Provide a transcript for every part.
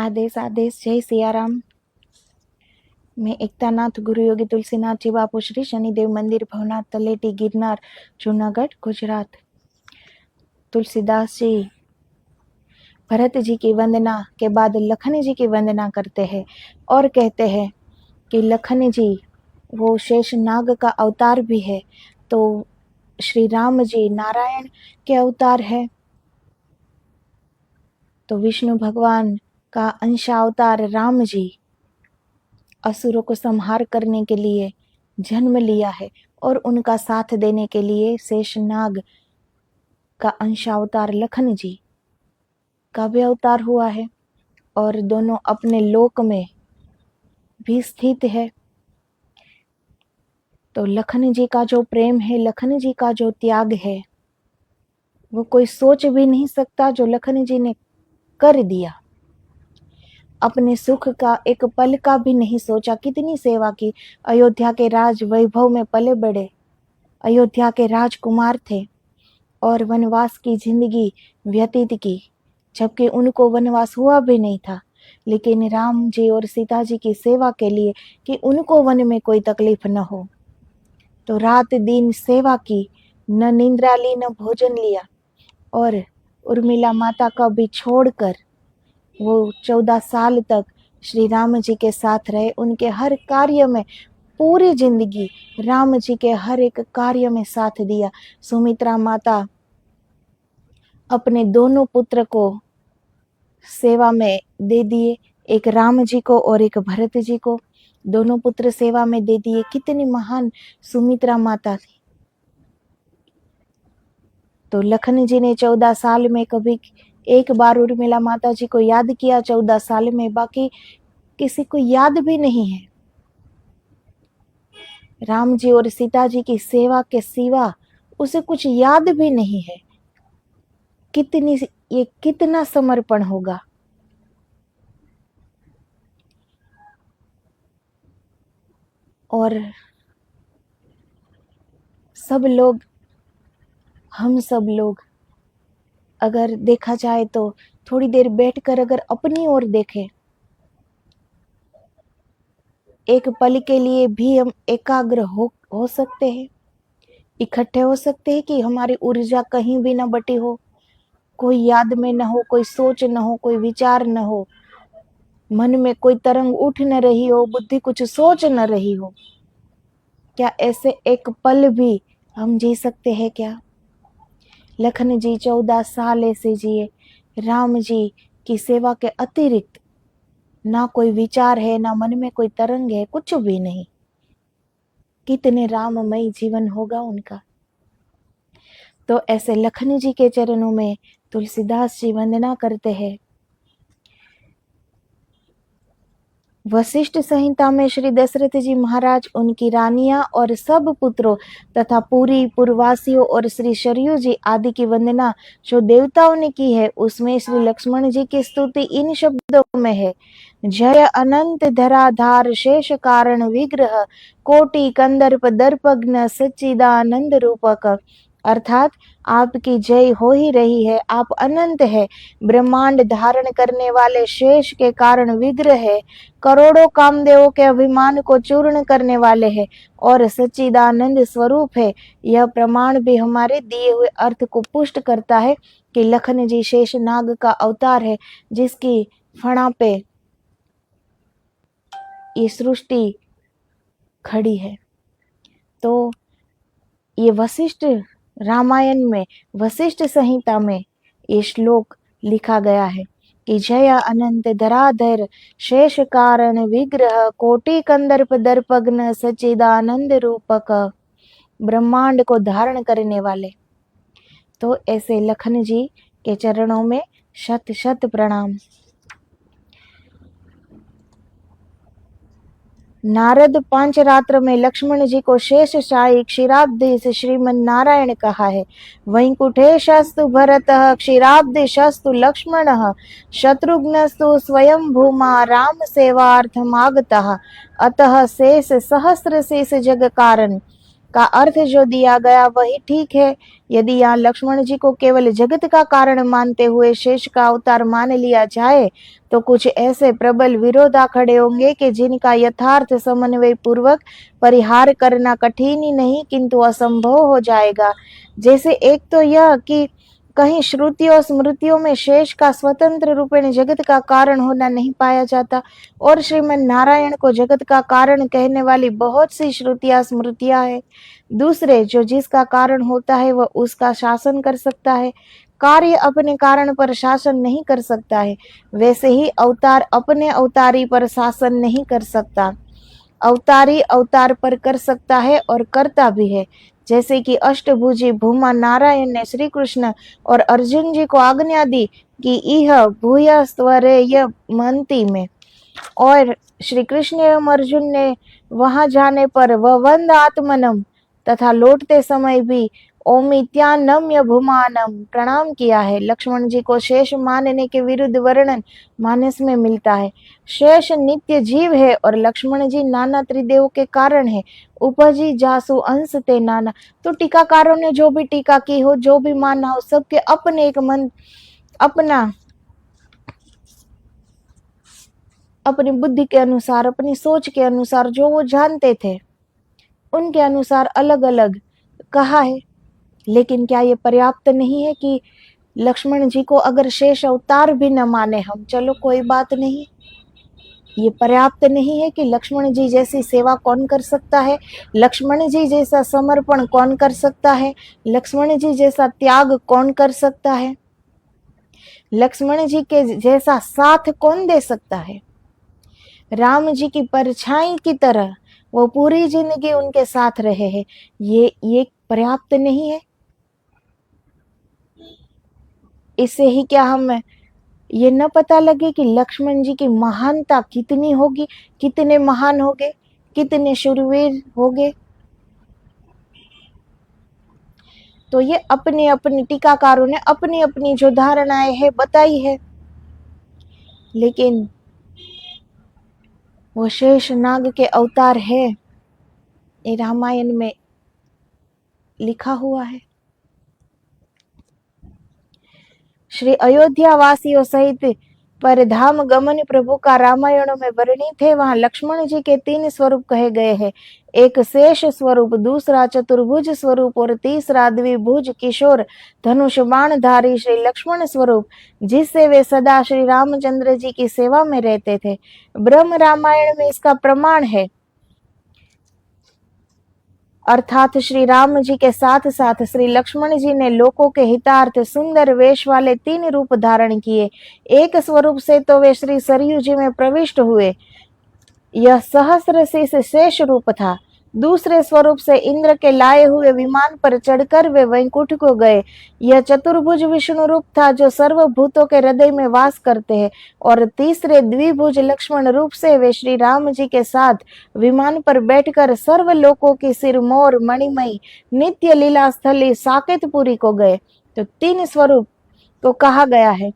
आदेश आदेश। जय सियाराम। मैं एकतानाथ गुरु योगी तुलसीनाथ जी बापू श्री शनिदेव मंदिर भवनाथ तलेटी गिरनार जूनागढ़ गुजरात। तुलसीदास जी भरत जी की वंदना के बाद लखन जी की वंदना करते हैं और कहते हैं कि लखन जी वो शेष नाग का अवतार भी है, तो श्री राम जी नारायण के अवतार है, तो विष्णु भगवान का अंशावतार राम जी असुरों को संहार करने के लिए जन्म लिया है और उनका साथ देने के लिए शेषनाग का अंशावतार लखन जी का भी अवतार हुआ है और दोनों अपने लोक में भी स्थित है। तो लखन जी का जो प्रेम है, लखन जी का जो त्याग है, वो कोई सोच भी नहीं सकता जो लखन जी ने कर दिया। अपने सुख का एक पल का भी नहीं सोचा, कितनी सेवा की। अयोध्या के राज वैभव में पले बड़े, अयोध्या के राजकुमार थे और वनवास की जिंदगी व्यतीत की, जबकि उनको वनवास हुआ भी नहीं था, लेकिन राम जी और सीता जी की सेवा के लिए कि उनको वन में कोई तकलीफ न हो, तो रात दिन सेवा की, न निंद्रा ली न भोजन लिया और उर्मिला माता का भी छोड़कर वो 14 साल तक श्री राम जी के साथ रहे। उनके हर कार्य में, पूरी जिंदगी राम जी के हर एक कार्य में साथ दिया। सुमित्रा माता अपने दोनों पुत्र को सेवा में दे दिए, एक राम जी को और एक भरत जी को, दोनों पुत्र सेवा में दे दिए। कितनी महान सुमित्रा माता थी। तो लखन जी ने 14 साल में कभी एक बार उर्मिला माता जी को याद किया, 14 साल में, बाकी किसी को याद भी नहीं है। राम जी और सीता जी की सेवा के सिवा उसे कुछ याद भी नहीं है। ये कितना समर्पण होगा। और सब लोग, हम सब लोग अगर देखा जाए तो थोड़ी देर बैठकर अगर अपनी ओर देखें, एक पल के लिए भी हम एकाग्र हो सकते हैं, इकट्ठे हो सकते हैं कि हमारी ऊर्जा कहीं भी ना बटी हो, कोई याद में न हो, कोई सोच न हो, कोई विचार न हो, मन में कोई तरंग उठ न रही हो, बुद्धि कुछ सोच न रही हो। क्या ऐसे एक पल भी हम जी सकते हैं क्या? लखन जी 14 साल ऐसे जिए, राम जी की सेवा के अतिरिक्त ना कोई विचार है, ना मन में कोई तरंग है, कुछ भी नहीं। कितने राममय जीवन होगा उनका। तो ऐसे लखन जी के चरणों में तुलसीदास जी वंदना करते हैं। वशिष्ठ संहिता में श्री दशरथ जी महाराज, उनकी रानियां और सब पुत्रों तथा पूरी पुरवासियों और श्री शरयू जी आदि की वंदना जो देवताओं ने की है, उसमें श्री लक्ष्मण जी की स्तुति इन शब्दों में है: जय अनंत धराधार शेष कारण विग्रह कोटि कंदर्प दर्पग्न सच्चिदानंद रूपक। अर्थात आपकी जय हो ही रही है, आप अनंत है, ब्रह्मांड धारण करने वाले शेष के कारण विग्रह है, करोड़ों कामदेवों के अभिमान को चूर्ण करने वाले हैं और सच्चिदानंद स्वरूप है। यह प्रमाण भी हमारे दिए हुए अर्थ को पुष्ट करता है कि लखन जी शेष नाग का अवतार है, जिसकी फणा पे ये सृष्टि खड़ी है। तो ये वशिष्ठ रामायण में, वशिष्ठ संहिता में ये श्लोक लिखा गया है कि जय अनंत धराधर शेष कारण विग्रह कोटि कंदर्प दर्पग्न सच्चिदानंद रूपक, ब्रह्मांड को धारण करने वाले। तो ऐसे लखन जी के चरणों में शत शत प्रणाम। नारद पांचरात्र में लक्ष्मण जी को शेष शाही क्षीराब्धि श्रीमन नारायण कहा है। वैकुंठेशस्तु भरतः क्षीराब्धिशस्तु लक्ष्मणः शत्रुघ्नस्तु स्वयं भूमा राम सेवार्थमागतः अतः शेष सहस्र शेष जग कारण का अर्थ जो दिया गया वही ठीक है। यदि यहाँ लक्ष्मण जी को केवल जगत का कारण मानते हुए शेष का अवतार मान लिया जाए तो कुछ ऐसे प्रबल विरोधा खड़े होंगे कि जिनका यथार्थ समन्वय पूर्वक परिहार करना कठिन ही नहीं किंतु असंभव हो जाएगा। जैसे एक तो यह कि कहीं श्रुतियों स्मृतियों में शेष का स्वतंत्र रूपेण जगत का कारण होना नहीं पाया जाता और श्रीमन नारायण को जगत का कारण कहने वाली बहुत सी श्रुतियां स्मृतियां है। दूसरे, जो जिसका कारण होता है वह उसका शासन कर सकता है, कार्य अपने कारण पर शासन नहीं कर सकता है। वैसे ही अवतार अपने अवतारी पर शासन नहीं कर सकता, अवतारी अवतार पर कर सकता है और करता भी है। जैसे कि अष्टभुजी भूमा नारायण ने श्री कृष्ण और अर्जुन जी को आज्ञा दी कि इह भूयस्त्वरेय मंती में, और श्री कृष्ण एवं अर्जुन ने वहां जाने पर वह वंद आत्मनम तथा लौटते समय भी ओमित्यानम्य भूमानम प्रणाम किया है। लक्ष्मण जी को शेष मानने के विरुद्ध वर्णन मानस में मिलता है। शेष नित्य जीव है और लक्ष्मण जी नाना त्रिदेव के कारण है। उपजी जासु अंश ते नाना। तो टीकाकारों ने जो भी टीका की हो, जो भी माना हो, सबके अपने एक मन, अपना अपनी बुद्धि के अनुसार, अपनी सोच के अनुसार, जो वो जानते थे उनके अनुसार अलग अलग कहा है। लेकिन क्या ये पर्याप्त नहीं है कि लक्ष्मण जी को अगर शेष अवतार भी न माने हम, चलो कोई बात नहीं, ये पर्याप्त नहीं है कि लक्ष्मण जी जैसी सेवा कौन कर सकता है, लक्ष्मण जी जैसा समर्पण कौन कर सकता है, लक्ष्मण जी जैसा त्याग कौन कर सकता है, लक्ष्मण जी के जैसा साथ कौन दे सकता है। राम जी की परछाई की तरह वो पूरी जिंदगी उनके साथ रहे हैं, ये पर्याप्त नहीं है। इससे ही क्या हम ये न पता लगे कि लक्ष्मण जी की महानता कितनी होगी, कितने महान होगे, कितने शूरवीर होगे। तो ये अपनी अपनी टीकाकारों ने अपनी अपनी जो धारणाएं है बताई है, लेकिन वो शेष नाग के अवतार है, ये रामायण में लिखा हुआ है। श्री अयोध्या वासियों सहित पर धाम गमन प्रभु का रामायणों में वर्णित है। वहां लक्ष्मण जी के 3 स्वरूप कहे गए हैं, एक शेष स्वरूप, दूसरा चतुर्भुज स्वरूप और तीसरा द्विभुज किशोर धनुष बाणधारी श्री लक्ष्मण स्वरूप, जिससे वे सदा श्री रामचंद्र जी की सेवा में रहते थे। ब्रह्म रामायण में इसका प्रमाण है, अर्थात श्री राम जी के साथ साथ श्री लक्ष्मण जी ने लोकों के हितार्थ सुंदर वेश वाले 3 रूप धारण किए। एक स्वरूप से तो वे श्री सरयू जी में प्रविष्ट हुए, यह सहस्र शीर्ष शेष रूप था। दूसरे स्वरूप से इंद्र के लाए हुए विमान पर चढ़कर वे वैकुंठ को गए, यह चतुर्भुज विष्णु रूप था जो सर्वभूतों के हृदय में वास करते हैं। और तीसरे द्विभुज लक्ष्मण रूप से वे श्री राम जी के साथ विमान पर बैठकर सर्व लोकों की सिरमौर मणिमयी नित्य लीला स्थली साकेतपुरी को गए। तो 3 स्वरूप को कहा गया है।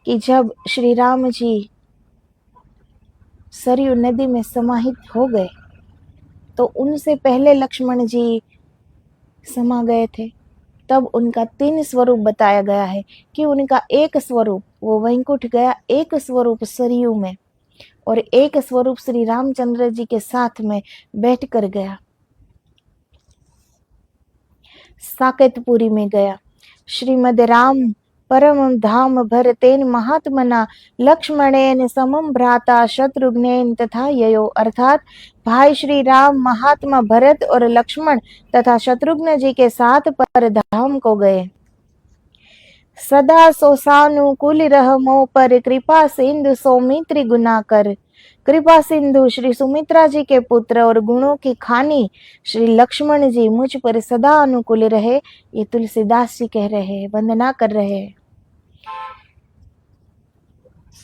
कि जब श्री राम जी सरयू नदी में समाहित हो गए तो उनसे पहले लक्ष्मण जी समा गए थे, तब उनका 3 स्वरूप बताया गया है कि उनका एक स्वरूप वो वैकुंठ गया, एक स्वरूप सरयू में और एक स्वरूप श्री रामचंद्र जी के साथ में बैठकर गया, साकेतपुरी में गया। श्रीमद राम परम धाम भरतेन महात्मना लक्ष्मणेन समम भ्राता शत्रुघ्नेन तथा ययो, अर्थात भाई श्री राम महात्मा भरत और लक्ष्मण तथा शत्रुघ्न जी के साथ पर धाम को गए। सदा सोसानुकूल रह मो पर कृपा सिंधु सौमित्री गुना कर। कृपा सिंधु श्री सुमित्रा जी के पुत्र और गुणों की खानी श्री लक्ष्मण जी मुझ पर सदा अनुकूल रहे, ये तुलसीदास जी कह रहे हैं, वंदना कर रहे हैं।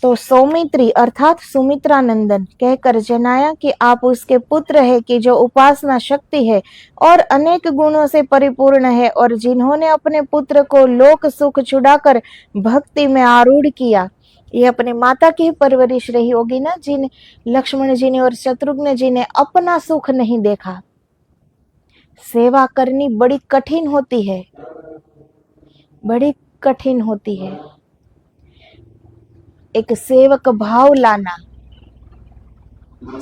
तो सौमित्री अर्थात सुमित्रा नंदन कहकर जनाया कि आप उसके पुत्र है कि जो उपासना शक्ति है और अनेक गुणों से परिपूर्ण है, और जिन्होंने अपने पुत्र को लोक सुख छुड़ाकर भक्ति में आरूढ़ किया। ये अपने माता की परवरिश रही होगी ना, जिन लक्ष्मण जी ने और शत्रुघ्न जी ने अपना सुख नहीं देखा। सेवा करनी बड़ी कठिन होती है, बड़ी कठिन होती है। एक सेवक भाव लाना,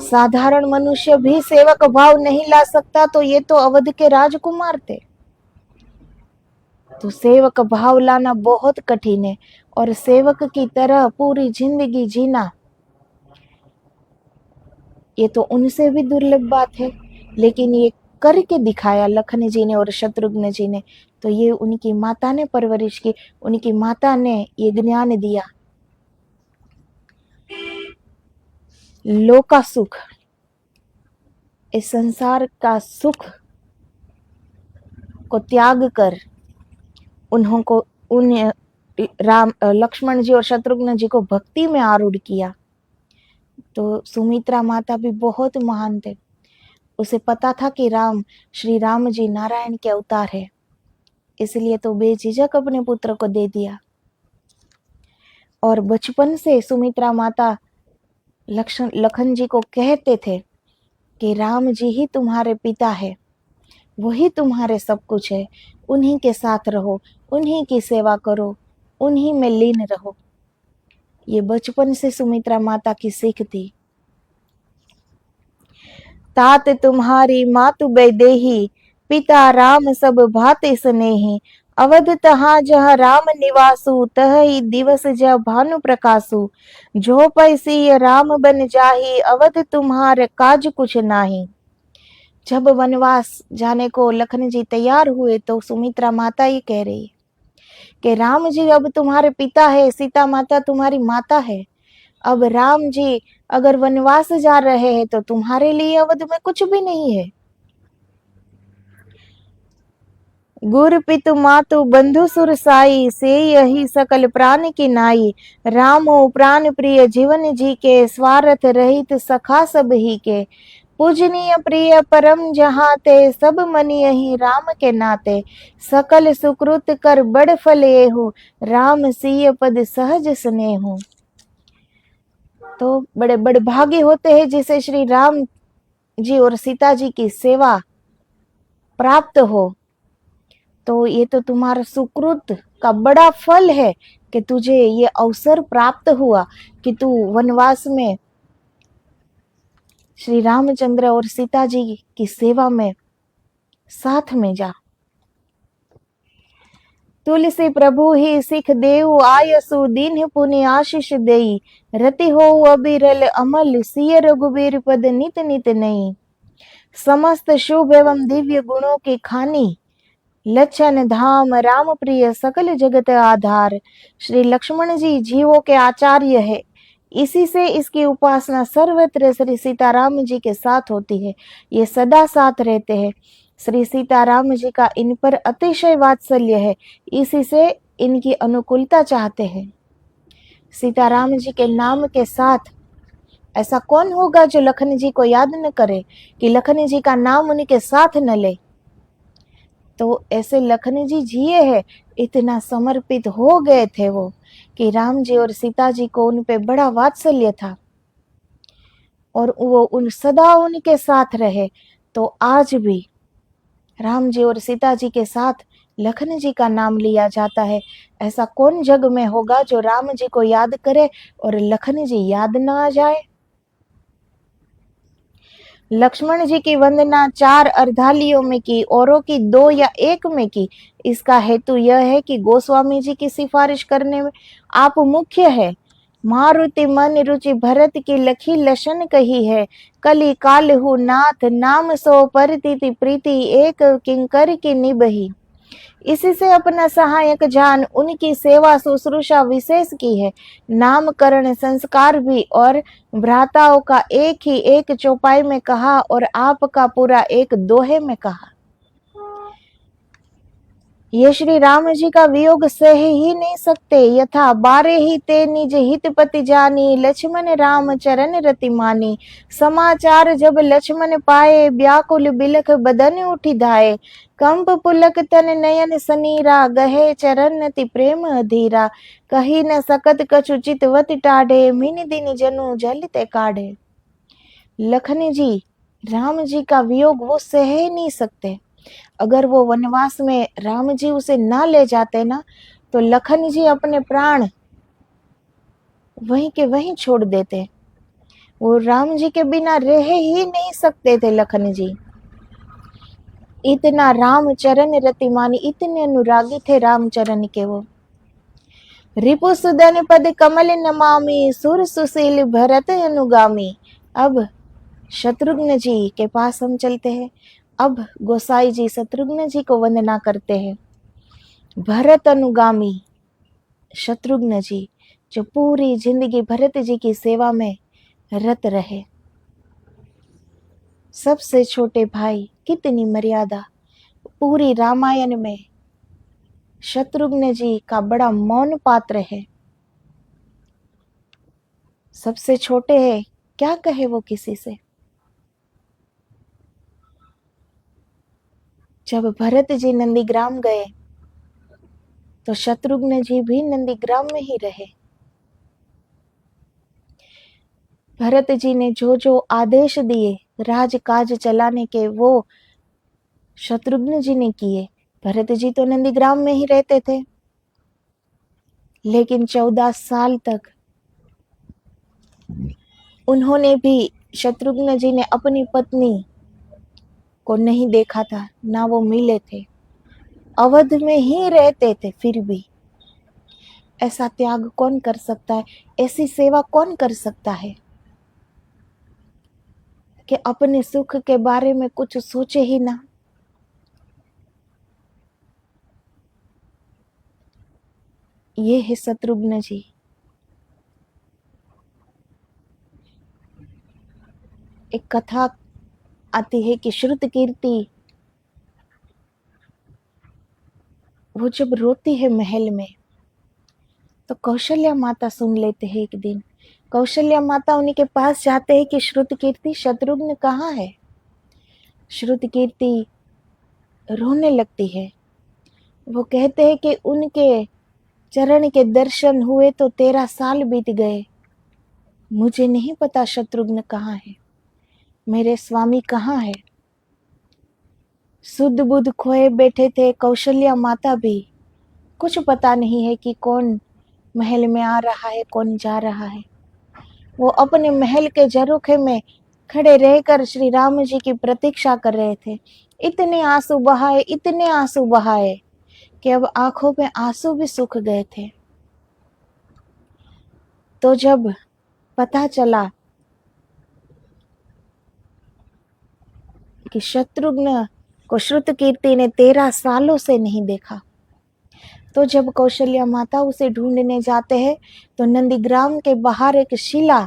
साधारण मनुष्य भी सेवक भाव नहीं ला सकता, तो ये तो अवध के राजकुमार थे। तो सेवक भाव लाना बहुत कठिन है, और सेवक की तरह पूरी जिंदगी जीना ये तो उनसे भी दुर्लभ बात है। लेकिन ये करके दिखाया लखन जी ने और शत्रुघ्न जी ने, तो ये उनकी माता ने परवरिश की, उनकी माता ने ये ज्ञान दिया। लोका सुख, इस संसार का सुख को त्याग कर उन राम लक्ष्मण जी और शत्रुघ्न जी को भक्ति में आरूढ़ किया। तो सुमित्रा माता भी बहुत महान थे। उसे पता था कि श्री राम जी नारायण के अवतार है, इसलिए तो बेझिझक अपने पुत्र को दे दिया। और बचपन से सुमित्रा माता लखन जी को कहते थे कि राम जी ही तुम्हारे पिता है, वही तुम्हारे सब कुछ है, उन्हीं के साथ रहो, उन्हीं की सेवा करो, उन्हीं में लीन रहो। ये बचपन से सुमित्रा माता की सीख थी। तात तुम्हारी मातु बैदेही, पिता राम सब भाते स्नेही, अवध तहाँ जहाँ राम निवासु, तह ही दिवस जह भानु प्रकाशु, जो पैसी राम बन जाही, अवध तुम्हारे काज कुछ नाही। जब वनवास जाने को लखन जी तैयार हुए, तो सुमित्रा माता ये कह रही कि राम जी अब तुम्हारे पिता है, सीता माता तुम्हारी माता है। अब राम जी अगर वनवास जा रहे हैं तो तुम्हारे लिए अवध में कुछ भी नहीं है। गुरु पितु मातु बंधु सुर साई, से यही सकल प्राण की नाई, रामो प्राण प्रिय जीवन जी के, स्वार्थ रहित सखा सब ही के, पूजनीय प्रिय परम जहाँ ते, सब मनि यही राम के नाते, सकल सुकृत कर बड़ फल एहु, राम सिय पद सहज स्नेहु। तो बड़े बड़े भाग्य होते हैं जिसे श्री राम जी और सीता जी की सेवा प्राप्त हो। तो ये तो तुम्हारा सुकृत का बड़ा फल है कि तुझे ये अवसर प्राप्त हुआ कि तू वनवास में श्री रामचंद्र और सीता जी की सेवा में साथ में जा। तुलसी प्रभु ही सिख देव, आयसु दीन पुनि आशीष देई, रति हो अबिरल अमल, सिय रघुबीर पद नित नित नई, समस्त शुभ एवं दिव्य गुणों की खानी, लक्षण धाम राम प्रिय सकल जगत आधार। श्री लक्ष्मण जी जीवों के आचार्य है, इसी से इसकी उपासना सर्वत्र श्री सीताराम जी के साथ होती है। ये सदा साथ रहते हैं। श्री सीताराम जी का इन पर अतिशय वात्सल्य है, इसी से इनकी अनुकूलता चाहते हैं। सीताराम जी के नाम के साथ ऐसा कौन होगा जो लखन जी को याद न करे, कि लखन जी का नाम उनके साथ न ले। तो ऐसे लखन जी जिए हैं, इतना समर्पित हो गए थे वो कि राम जी और सीता जी को उन पे बड़ा वात्सल्य था, और वो उन सदा उनके साथ रहे। तो आज भी राम जी और सीता जी के साथ लखन जी का नाम लिया जाता है। ऐसा कौन जग में होगा जो राम जी को याद करे और लखन जी याद ना आ जाए। लक्ष्मण जी की वंदना 4 अर्धालियों में की, औरों की 2 या 1 में की। इसका हेतु यह है कि गोस्वामी जी की सिफारिश करने में आप मुख्य है। मारुति मन रुचि भरत की लखी लशन कही है, कली कालहु नाथ नाम सो परतिति प्रीति, एक किंकर की निबही। इसी से अपना सहायक जान उनकी सेवा शुश्रूषा विशेष की है। नामकरण संस्कार भी और भ्राताओं का एक ही एक चौपाई में कहा, और आपका पूरा एक दोहे में कहा। ये श्री राम जी का वियोग सह ही नहीं सकते। यथा बारे ही ते निज हित पति जानी, लक्ष्मण राम चरण रति मानी। समाचार जब लक्ष्मण पाए, व्याकुल बिलख बदन उठी धाये। कंप पुलक तन नयन सनीरा, गहे चरण ति प्रेम अधीरा। कही न सकत कछु चितवत टाढ़े, मिन दिन जनु जलते काढ़े। लखन जी राम जी का वियोग वो सह ही नहीं सकते। अगर वो वनवास में राम जी उसे ना ले जाते ना, तो लखन जी अपने प्राण वहीं के वहीं छोड़ देते। वो राम जी के बिना रह ही नहीं सकते थे लखन जी। इतना राम चरण रतिमानी, इतने अनुरागी थे राम चरण के वो। रिपु सुदन पद कमल नमामि, सुर सुशील भरत अनुगामी। अब शत्रुघ्न जी के पास हम चलते हैं। अब गोसाई जी शत्रुघ्न जी को वंदना करते हैं। भरत अनुगामी शत्रुघ्न जी, जो पूरी जिंदगी भरत जी की सेवा में रत रहे। सबसे छोटे भाई, कितनी मर्यादा। पूरी रामायण में शत्रुघ्न जी का बड़ा मौन पात्र है। सबसे छोटे हैं, क्या कहे वो किसी से। जब भरत जी नंदीग्राम गए तो शत्रुघ्न जी भी नंदीग्राम में ही रहे। भरत जी ने जो जो आदेश दिए राजकाज चलाने के, वो शत्रुघ्न जी ने किए। भरत जी तो नंदीग्राम में ही रहते थे, लेकिन 14 साल तक उन्होंने भी, शत्रुघ्न जी ने अपनी पत्नी को नहीं देखा था, ना वो मिले थे। अवध में ही रहते थे। फिर भी ऐसा त्याग कौन कर सकता है, ऐसी सेवा कौन कर सकता है कि अपने सुख के बारे में कुछ सोचे ही ना। ये है शत्रुघ्न जी। एक कथा आती है कि श्रुत कीर्ति, वो जब रोती है महल में, तो कौशल्या माता सुन लेते हैं। एक दिन कौशल्या माता उन्हीं के पास जाते हैं कि श्रुत कीर्ति, शत्रुघ्न कहाँ है। श्रुत कीर्ति रोने लगती है। वो कहते हैं कि उनके चरण के दर्शन हुए तो 13 साल बीत गए। मुझे नहीं पता शत्रुघ्न कहाँ है, मेरे स्वामी कहाँ है। सुध बुध खोए बैठे थे कौशल्या माता भी। कुछ पता नहीं है कि कौन महल में आ रहा है, कौन जा रहा है। वो अपने महल के झरोखे में खड़े रहकर श्री राम जी की प्रतीक्षा कर रहे थे। इतने आंसू बहाए, इतने आंसू बहाए कि अब आंखों में आंसू भी सूख गए थे। तो जब पता चला कि शत्रुघ्न को श्रुत कीर्ति ने 13 सालों से नहीं देखा, तो जब कौशल्या माता उसे ढूंढने जाते हैं, तो नंदीग्राम के बाहर एक शिला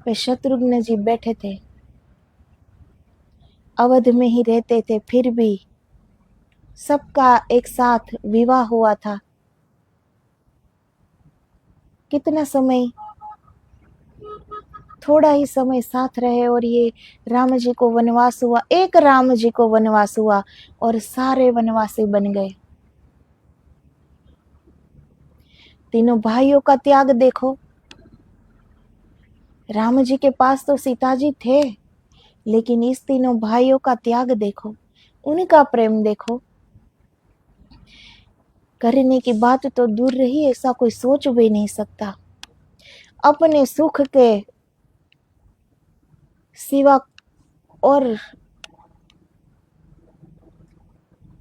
पे शत्रुघ्न जी बैठे थे। अवध में ही रहते थे, फिर भी सबका एक साथ विवाह हुआ था। कितना समय, थोड़ा ही समय साथ रहे और ये राम जी को वनवास हुआ। एक राम जी को वनवास हुआ और सारे वनवासी बन गए। तीनों भाइयों का त्याग देखो। राम जी के पास तो सीता जी थे, लेकिन इस तीनों भाइयों का त्याग देखो, उनका प्रेम देखो। करने की बात तो दूर रही, ऐसा कोई सोच भी नहीं सकता। अपने सुख के सिवा और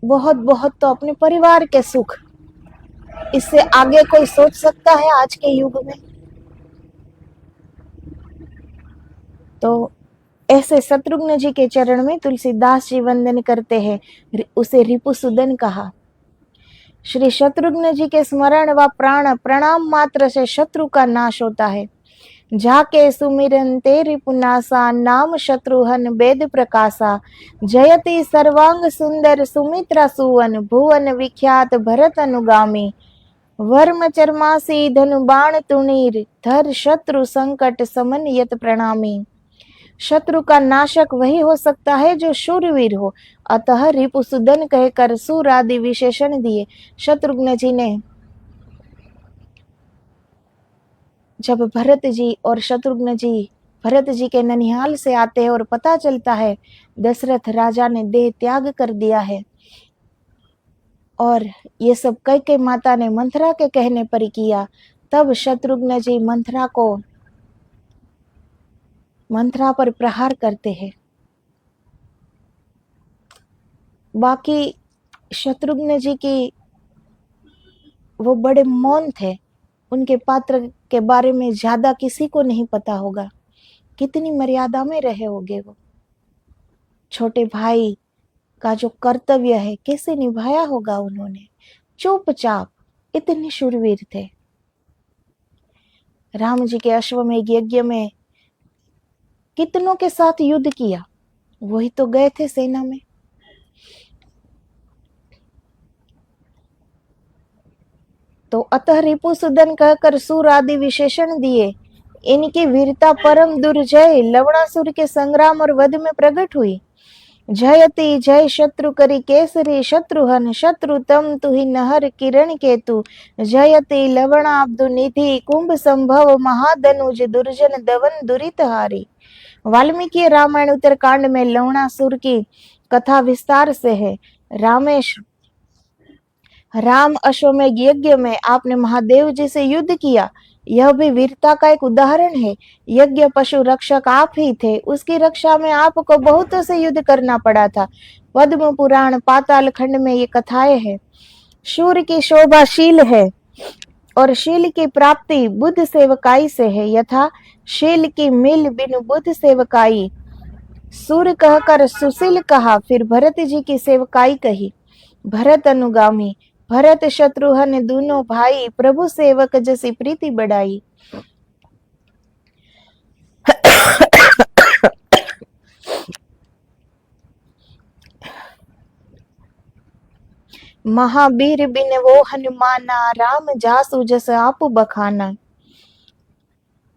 बहुत बहुत तो अपने परिवार के सुख, इससे आगे कोई सोच सकता है आज के युग में। तो ऐसे शत्रुघ्न जी के चरण में तुलसीदास जी वंदन करते हैं। उसे रिपुसुदन कहा। श्री शत्रुघ्न जी के स्मरण व प्राण प्रणाम मात्र से शत्रु का नाश होता है। जाके सुमिरन तेरि पुनासा, नाम शत्रुहन वेद प्रकाशा। जयति सर्वांग सुंदर सुमित्रा सुवन, भुवन विख्यात भरत अनुगामी। वर्म चर्मासी धनु बाण तुणीर, धर शत्रु संकट समन यत प्रणामी। शत्रु का नाशक वही हो सकता है जो शूरवीर हो, अतः रिपुसुदन कहकर सूर आदि विशेषण दिए। शत्रुघ्न जी ने जब भरत जी के ननिहाल से आते हैं और पता चलता है दशरथ राजा ने देह त्याग कर दिया है, और ये सब कैकेयी माता ने मंथरा के कहने पर किया, तब शत्रुघ्न जी मंथरा पर प्रहार करते हैं। बाकी शत्रुघ्न जी की वो बड़े मौन थे, उनके पात्र के बारे में ज्यादा किसी को नहीं पता होगा। कितनी मर्यादा में रहे होंगे वो। छोटे भाई का जो कर्तव्य है कैसे निभाया होगा उन्होंने, चुपचाप, इतने शूरवीर थे। राम जी के अश्वमेध यज्ञ में कितनों के साथ युद्ध किया, वही तो गए थे सेना में। तो अतः रिपुसुदन कहकर सूर आदि विशेषण दिए। इनकी वीरता परम दुर्जय लवणासुर के संग्राम और वध में प्रकट हुई। जयति जय शत्रु करी केसरी, शत्रुहन शत्रु तम तुहि नहर किरण केतु। जयति लवणाब्दु निधि, कुंभ संभव महाधनुज, दुर्जन दवन दुरित हारी। वाल्मीकि रामायण उत्तरकांड में लवणासुर की कथा विस्तार से है। राम अश्वमेध यज्ञ में आपने महादेव जी से युद्ध किया, यह भी वीरता का एक उदाहरण है। यज्ञ पशु रक्षक आप ही थे, उसकी रक्षा में आपको बहुतों से युद्ध करना पड़ा था। पद्म पुराण पाताल खंड में ये कथाएं हैं। शूर की शोभा शील है और शील की प्राप्ति बुद्ध सेवकाई से है, यथा शील की मिल बिनु बुद्ध सेवकाई। सूर कहकर सुशील कहा, फिर भरत जी की सेवकाई कही। भरत अनुगामी, भरत शत्रुघ्न दोनों भाई, प्रभु सेवक जैसी प्रीति बढ़ाई। महावीर बिन वो हनुमाना, राम जासु जस आप बखाना।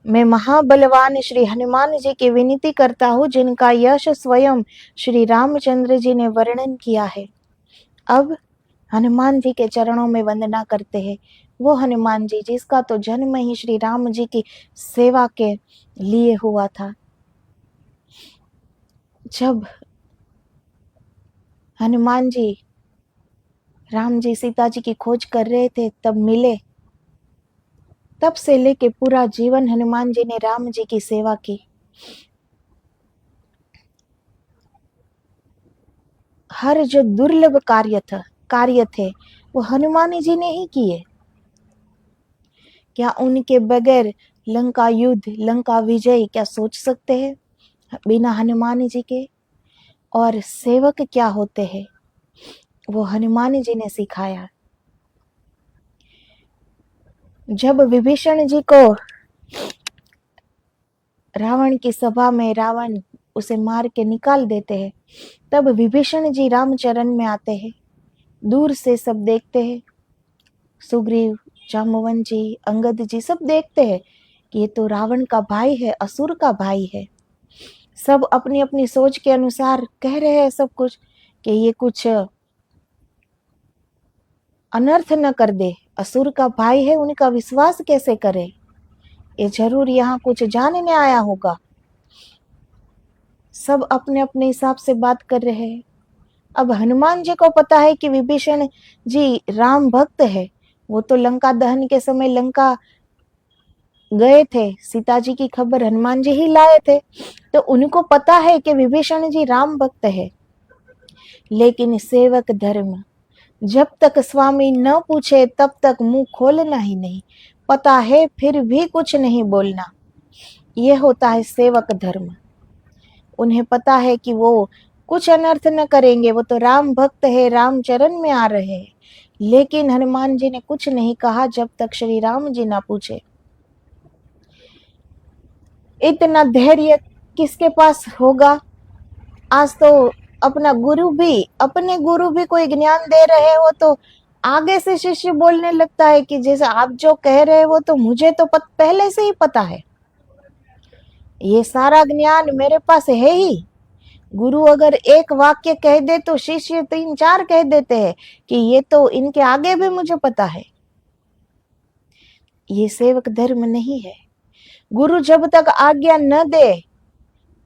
मैं महाबलवान श्री हनुमान जी की विनती करता हूँ, जिनका यश स्वयं श्री रामचंद्र जी ने वर्णन किया है। अब हनुमान जी के चरणों में वंदना करते हैं। वो हनुमान जी जिसका तो जन्म ही श्री राम जी की सेवा के लिए हुआ था। जब हनुमान जी राम जी सीता जी की खोज कर रहे थे तब मिले, तब से लेके पूरा जीवन हनुमान जी ने राम जी की सेवा की। हर जो दुर्लभ कार्य थे वो हनुमान जी ने ही किए। क्या उनके बगैर लंका युद्ध, लंका विजय क्या सोच सकते हैं बिना हनुमान जी के? और सेवक क्या होते हैं वो हनुमान जी ने सिखाया। जब विभीषण जी को रावण की सभा में रावण उसे मार के निकाल देते हैं, तब विभीषण जी रामचरण में आते हैं। दूर से सब देखते हैं, सुग्रीव, जाम्बवन जी, अंगद जी सब देखते हैं कि ये तो रावण का भाई है, असुर का भाई है। सब अपनी अपनी सोच के अनुसार कह रहे हैं सब कुछ कि ये कुछ अनर्थ न कर दे, असुर का भाई है, उनका विश्वास कैसे करे, ये जरूर यहाँ कुछ जानने आया होगा। सब अपने अपने हिसाब से बात कर रहे हैं। अब हनुमान जी को पता है कि विभीषण जी राम भक्त है, वो तो लंका दहन के समय लंका गए थे, सीता जी की खबर हनुमान जी ही लाए थे, तो उनको पता है कि विभीषण जी राम भक्त है। लेकिन सेवक धर्म, जब तक स्वामी न पूछे तब तक मुंह खोलना ही नहीं, पता है फिर भी कुछ नहीं बोलना, ये होता है सेवक धर्म। उन्हें पता है कि वो कुछ अनर्थ न करेंगे, वो तो राम भक्त है, राम चरण में आ रहे हैं। लेकिन हनुमान जी ने कुछ नहीं कहा जब तक श्री राम जी ना पूछे। इतना धैर्य किसके पास होगा? आज तो अपने गुरु भी कोई ज्ञान दे रहे हो तो आगे से शिष्य बोलने लगता है कि जैसे आप जो कह रहे हो तो मुझे तो पहले से ही पता है, ये सारा ज्ञान मेरे पास है ही। गुरु अगर एक वाक्य कह दे तो शिष्य 3-4 कह देते हैं कि ये तो इनके आगे भी मुझे पता है। ये सेवक धर्म नहीं है। गुरु जब तक आज्ञा न दे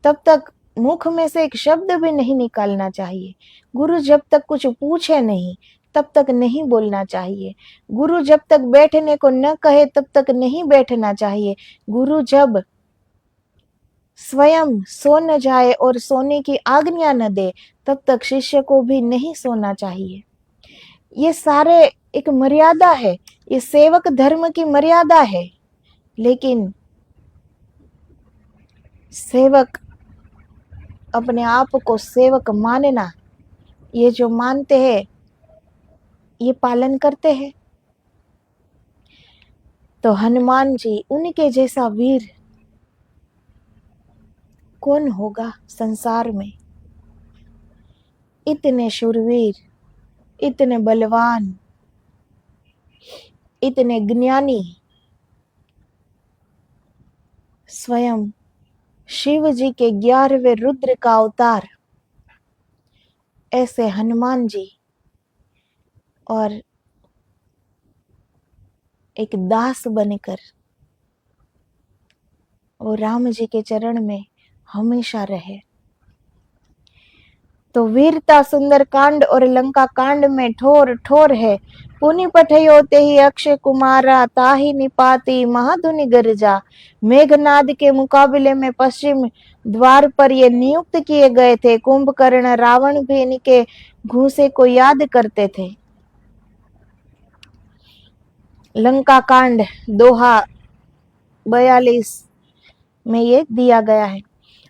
तब तक मुख में से एक शब्द भी नहीं निकालना चाहिए। गुरु जब तक कुछ पूछे नहीं तब तक नहीं बोलना चाहिए। गुरु जब तक बैठने को न कहे तब तक नहीं बैठना चाहिए। गुरु जब स्वयं सो न जाए और सोने की आज्ञा न दे तब तक शिष्य को भी नहीं सोना चाहिए। ये सारे एक मर्यादा है, ये सेवक धर्म की मर्यादा है। लेकिन सेवक अपने आप को सेवक मानना, ये जो मानते हैं ये पालन करते हैं। तो हनुमान जी उनके जैसा वीर कौन होगा संसार में? इतने शूरवीर, इतने बलवान, इतने ज्ञानी, स्वयं शिव जी के 11वें रुद्र का अवतार ऐसे हनुमान जी, और एक दास बनकर वो राम जी के चरण में हमेशा रहे। तो वीरता सुंदर कांड और लंका कांड में ठोर ठोर है। पुनि पठयो तेहि अक्षय कुमारा, ताहि निपाति महाधुनि गर्जा। मेघनाद के मुकाबले में पश्चिम द्वार पर ये नियुक्त किए गए थे। कुंभकर्ण रावण भी इनके घूसे को याद करते थे। लंका कांड दोहा 42 में ये दिया गया है।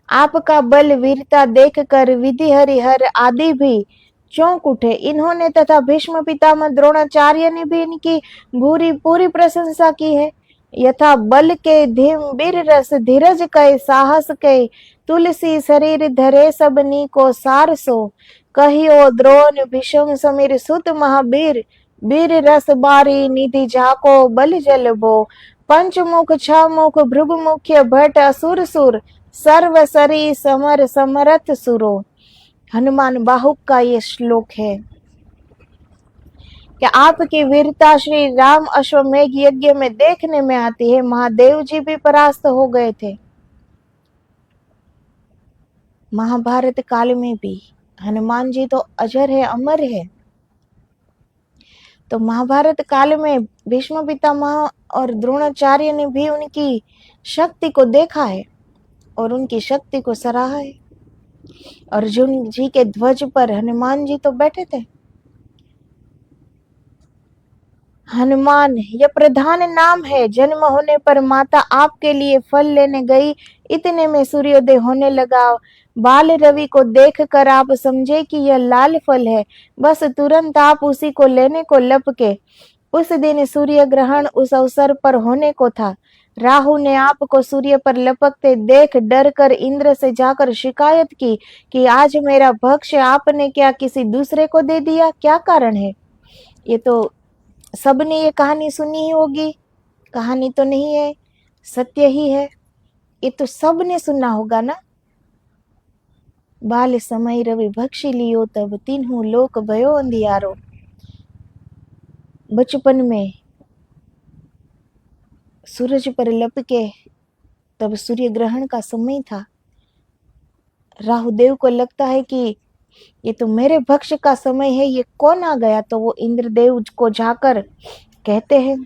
आपका बल वीरता देखकर विधि हरिहर आदि भी चौंक उठे। इन्होंने तथा भीष्म पितामह द्रोणाचार्य ने भी इनकी पूरी प्रशंसा की है। यथा बल के धीम वीर रस, धीरज कै साहस कै, तुलसी शरीर धरे सबनी को सार सो। कहियो द्रोण भीष्म समीर सुत महावीर, वीर रस बारी निधि जाको बल जल बो। पंचमुख छमुख भृगु मुख्य भट असुर सुर, सर्वसरी समर समरथ सुरो। हनुमान बाहुक का ये श्लोक है कि आपकी वीरता श्री राम अश्वमेघ यज्ञ में देखने में आती है। महादेव जी भी परास्त हो गए थे। महाभारत काल में भी हनुमान जी तो अजर है, अमर है। तो महाभारत काल में भीष्म पितामह और द्रोणाचार्य ने भी उनकी शक्ति को देखा है और उनकी शक्ति को सराहा है। अर्जुन जी के ध्वज पर हनुमान जी तो बैठे थे। हनुमान यह प्रधान नाम है। जन्म होने पर माता आपके लिए फल लेने गई, इतने में सूर्योदय होने लगा। बाल रवि को देखकर आप समझे कि यह लाल फल है, बस तुरंत आप उसी को लेने को लपके। उस दिन सूर्य ग्रहण उस अवसर पर होने को था। राहु ने आपको सूर्य पर लपकते देख डर कर इंद्र से जाकर शिकायत की कि आज मेरा भक्ष्य आपने क्या किसी दूसरे को दे दिया, क्या कारण है? ये तो सबने ये कहानी सुनी ही होगी, कहानी तो नहीं है, सत्य ही है। ये तो सबने सुना होगा ना। बाल समय रवि भक्षी लियो, तब तीनों लोक भयो अंधियारो। बचपन में सूरज पर लपके तब सूर्य ग्रहण का समय था। राहुदेव को लगता है कि ये तो मेरे भक्ष्य का समय है, ये कौन आ गया? तो वो इंद्रदेव को जाकर कहते हैं।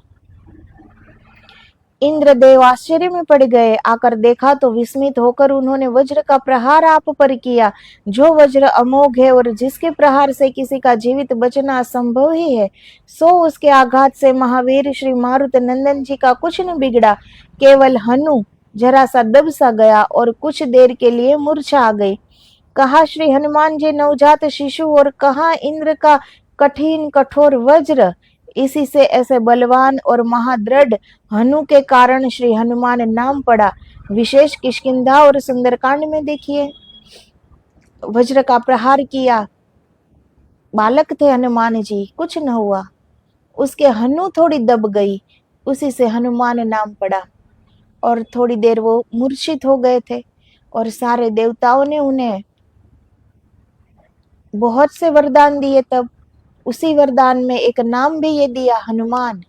इंद्रदेव आश्चर्य में पड़ गए। आकर देखा तो विस्मित होकर उन्होंने वज्र का प्रहार आप पर किया। जो वज्र अमोघ है और जिसके प्रहार से किसी का जीवित बचना असंभव ही है, सो उसके आघात से महावीर श्री मारुत नंदन जी का कुछ न बिगड़ा। केवल हनु जरा सा दब सा गया और कुछ देर के लिए मूर्छा आ गई। कहा श्री हनुमान जी नवजात शिशु और कहा इंद्र का कठिन कठोर वज्र। इसी से ऐसे बलवान और महादृढ़ हनु के कारण श्री हनुमान नाम पड़ा। विशेष किष्किंधा और सुंदरकांड में देखिए, वज्र का प्रहार किया, बालक थे हनुमान जी, कुछ न हुआ, उसके हनु थोड़ी दब गई, उसी से हनुमान नाम पड़ा, और थोड़ी देर वो मूर्छित हो गए थे, और सारे देवताओं ने उन्हें बहुत से वरदान दिए, तब उसी वरदान में एक नाम भी ये दिया, हनुमान।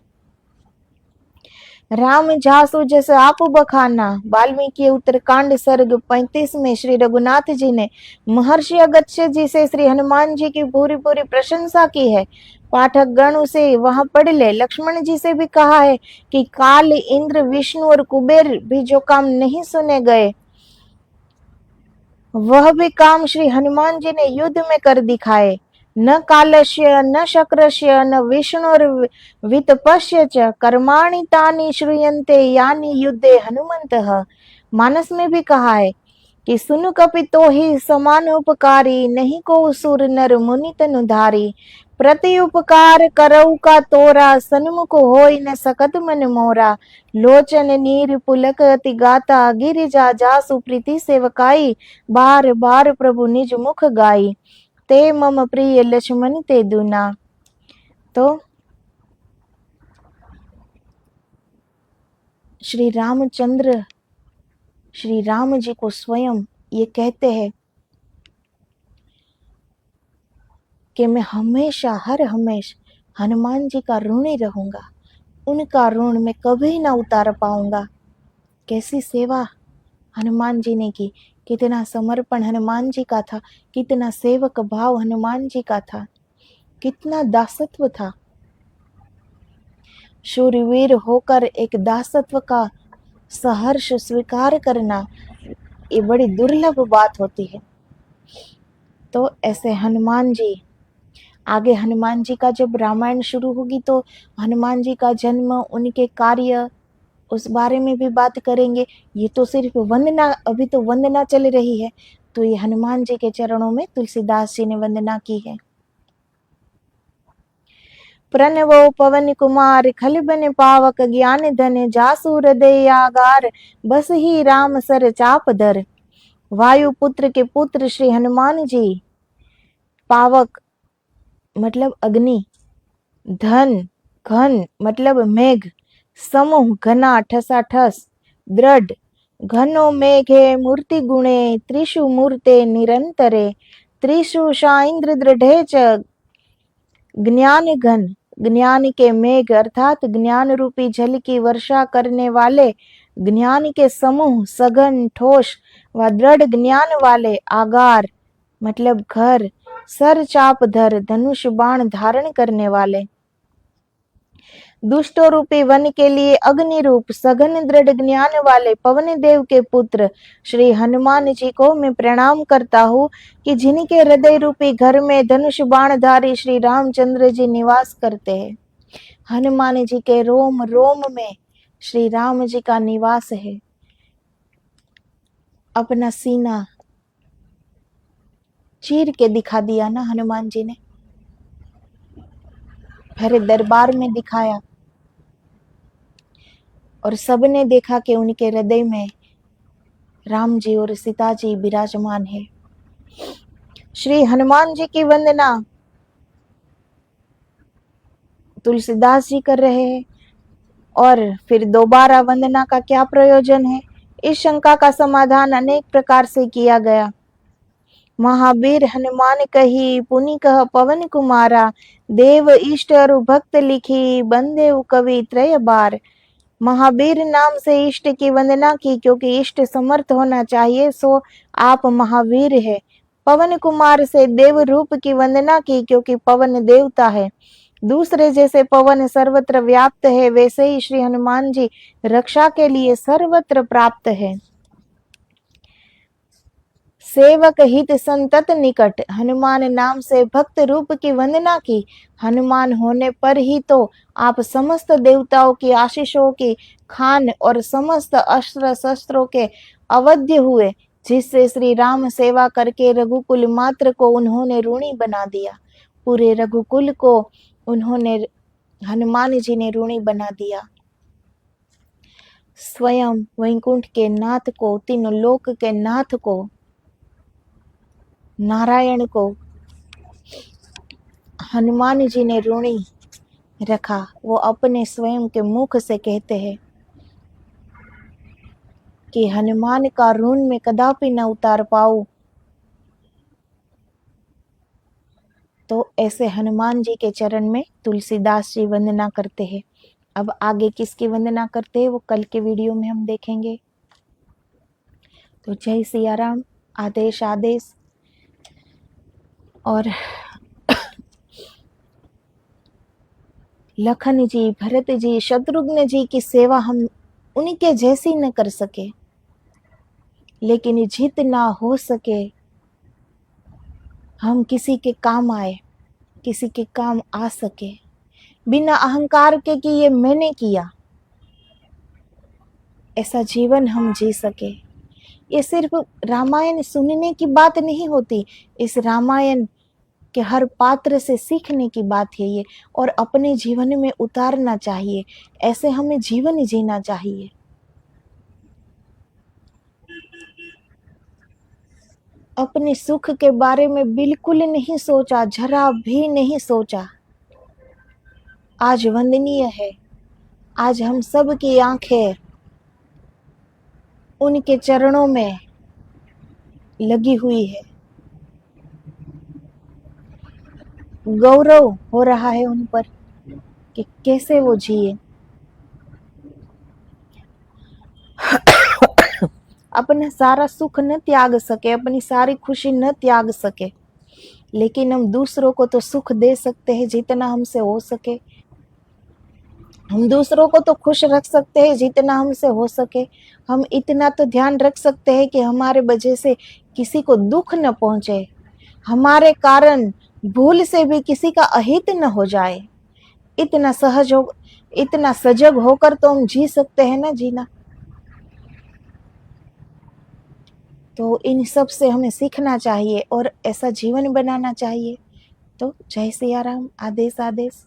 राम जासु जस आप बखाना, वाल्मीकि उत्तरकांड सर्ग 35 में श्री रघुनाथ जी ने महर्षि अगस्त्य जी से श्री हनुमान जी की पूरी पूरी प्रशंसा की है। पाठक गण उसे वहां पढ़ ले। लक्ष्मण जी से भी कहा है कि काल, इंद्र, विष्णु और कुबेर भी जो काम नहीं सुने गए, वह भी काम श्री हनुमान जी ने युद्ध में कर दिखाए। न कालस्य न शक्रस्य न विष्णुर वितपस्य च कर्माणि तानि श्रूयन्ते यानि युद्धे हनुमंतः। मानस में भी कहा है कि सुनु कपितो ही समान उपकारी, नहीं को सुर नर मुनि तनुधारी। प्रति उपकार करऊ का तोरा, सन्मुख होई न सकत मन मोरा। लोचन नीर पुलक अति गाता, गिरिजा जासु प्रीति सेवकाई। बार बार प्रभु निज मुख गाई, ते मम प्रिय लक्ष्मण ते दुना। तो श्री रामचंद्र, श्री राम जी को स्वयं ये कहते हैं कि मैं हमेशा हर हमेशा हनुमान जी का ऋणी रहूंगा, उनका ऋण मैं कभी ना उतार पाऊंगा। कैसी सेवा हनुमान जी ने की, कितना समर्पण हनुमान जी का था, कितना सेवक भाव हनुमान जी का था, कितना दासत्व था। शूरवीर होकर एक दासत्व का सहर्ष स्वीकार करना, ये बड़ी दुर्लभ बात होती है। तो ऐसे हनुमान जी, आगे हनुमान जी का जब रामायण शुरू होगी तो हनुमान जी का जन्म, उनके कार्य, उस बारे में भी बात करेंगे। ये तो सिर्फ वंदना, अभी तो वंदना चल रही है, तो ये हनुमान जी के चरणों में तुलसीदास जी ने वंदना की है। प्रणवो पवन कुमार, खलबन पावक, ज्ञान धन जासु हृदय आगार। बस ही राम सर चाप धर। वायु पुत्र के पुत्र श्री हनुमान जी, पावक मतलब अग्नि, धन घन मतलब मेघ, समूह घना ठसाठस, दृढ़ घनो मेघे मूर्ति गुणे, त्रिषु मूर्ते निरंतरे। त्रिषु शाइंद्र दृढ़े च ज्ञान घन, ज्ञान के मेघ अर्थात ज्ञान रूपी जल की वर्षा करने वाले, ज्ञान के समूह सघन ठोस व दृढ़ ज्ञान वाले, आगार मतलब घर, सर चाप धर धनुष बाण धारण करने वाले, दुष्टों रूपी वन के लिए अग्नि रूप सघन दृढ़ ज्ञान वाले पवन देव के पुत्र श्री हनुमान जी को मैं प्रणाम करता हूँ कि जिनके हृदय रूपी घर में धनुष बाणधारी श्री रामचंद्र जी निवास करते हैं। हनुमान जी के रोम रोम में श्री राम जी का निवास है। अपना सीना चीर के दिखा दिया ना हनुमान जी ने, भरे दरबार में दिखाया, और सबने देखा कि उनके हृदय में राम जी और सीता जी विराजमान है। श्री हनुमान जी की वंदना तुलसीदास जी कर रहे हैं, और फिर दोबारा वंदना का क्या प्रयोजन है, इस शंका का समाधान अनेक प्रकार से किया गया। महावीर हनुमान कही, पुनि कह पवन कुमारा। देव इष्ट और भक्त लिखी, बंदे कवि त्रय बार। महावीर नाम से इष्ट की वंदना की, क्योंकि इष्ट समर्थ होना चाहिए, सो आप महावीर है। पवन कुमार से देव रूप की वंदना की, क्योंकि पवन देवता है। दूसरे जैसे पवन सर्वत्र व्याप्त है, वैसे ही श्री हनुमान जी रक्षा के लिए सर्वत्र प्राप्त है। सेवक हित संतत निकट, हनुमान नाम से भक्त रूप की वंदना की। हनुमान होने पर ही तो आप समस्त देवताओं की आशीषों की खान और समस्त अस्त्र शस्त्रों के अवध्य हुए, जिससे श्री राम सेवा करके रघुकुल मात्र को उन्होंने ऋणी बना दिया। पूरे रघुकुल को उन्होंने, हनुमान जी ने ऋणी बना दिया। स्वयं वैकुंठ के नाथ को, तीनों लोक के नाथ को, नारायण को हनुमान जी ने ऋणी रखा। वो अपने स्वयं के मुख से कहते हैं कि हनुमान का ऋण मैं कदापि न उतार पाऊं। तो ऐसे हनुमान जी के चरण में तुलसीदास जी वंदना करते हैं। अब आगे किसकी वंदना करते हैं वो कल के वीडियो में हम देखेंगे। तो जय सिया राम। आदेश आदेश। और लखन जी, भरत जी, शत्रुघ्न जी की सेवा हम उनके जैसी न कर सके, लेकिन जितना हो सके हम किसी के काम आए, किसी के काम आ सके, बिना अहंकार के कि ये मैंने किया, ऐसा जीवन हम जी सके। ये सिर्फ रामायण सुनने की बात नहीं होती, इस रामायण के हर पात्र से सीखने की बात है ये, और अपने जीवन में उतारना चाहिए। ऐसे हमें जीवन जीना चाहिए। अपने सुख के बारे में बिल्कुल नहीं सोचा, जरा भी नहीं सोचा। आज वंदनीय है, आज हम सब की आंखें उनके चरणों में लगी हुई है। गौरव हो रहा है उन पर कि कैसे वो जिए। अपना सारा सुख न त्याग सके, अपनी सारी खुशी न त्याग सके, लेकिन हम दूसरों को तो सुख दे सकते हैं जितना हमसे हो सके। हम दूसरों को तो खुश रख सकते हैं जितना हमसे हो सके। हम इतना तो ध्यान रख सकते हैं कि हमारे वजह से किसी को दुख न पहुंचे, हमारे कारण भूल से भी किसी का अहित न हो जाए। इतना सहज हो, इतना सजग होकर तो हम जी सकते हैं ना जीना। तो इन सब से हमें सीखना चाहिए और ऐसा जीवन बनाना चाहिए। तो जय सिया राम। आदेश आदेश।